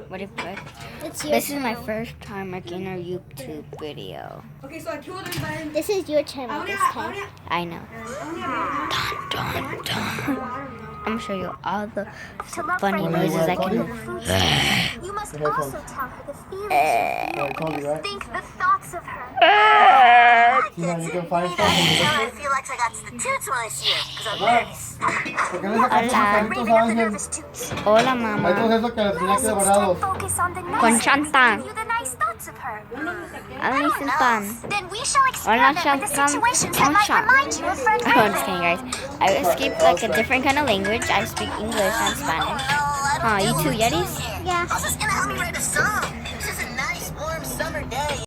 What if what? It's your This is my channel. first time making a YouTube video. Okay, so I killed him by... This is your channel this time. I know. Dun, dun, dun. I'm gonna show you all the funny noises I can do. You must also tell her the feelings I told you, right? think the thoughts of her. Tina, you can find Tell something. her I feel like I got the toots when I see her, because I'm nervous. ¿Por qué le sacas esos Hola. carritos a Ángel? toots. Hola, Hay todos mamá. esos que les tenía que guardados. Focus on the nice Con things Chanta. that give you the nice thoughts of her. I'm Nathan Fun. Then we shall Hola, experiment with the Chanta. situations that might Chanta. remind you of Fred I'm just kidding, guys. I escaped like a different kind of language. I speak English and Spanish. Huh, you two Yetis? Yeah. How's this gonna help me write a song? This is a nice warm summer day.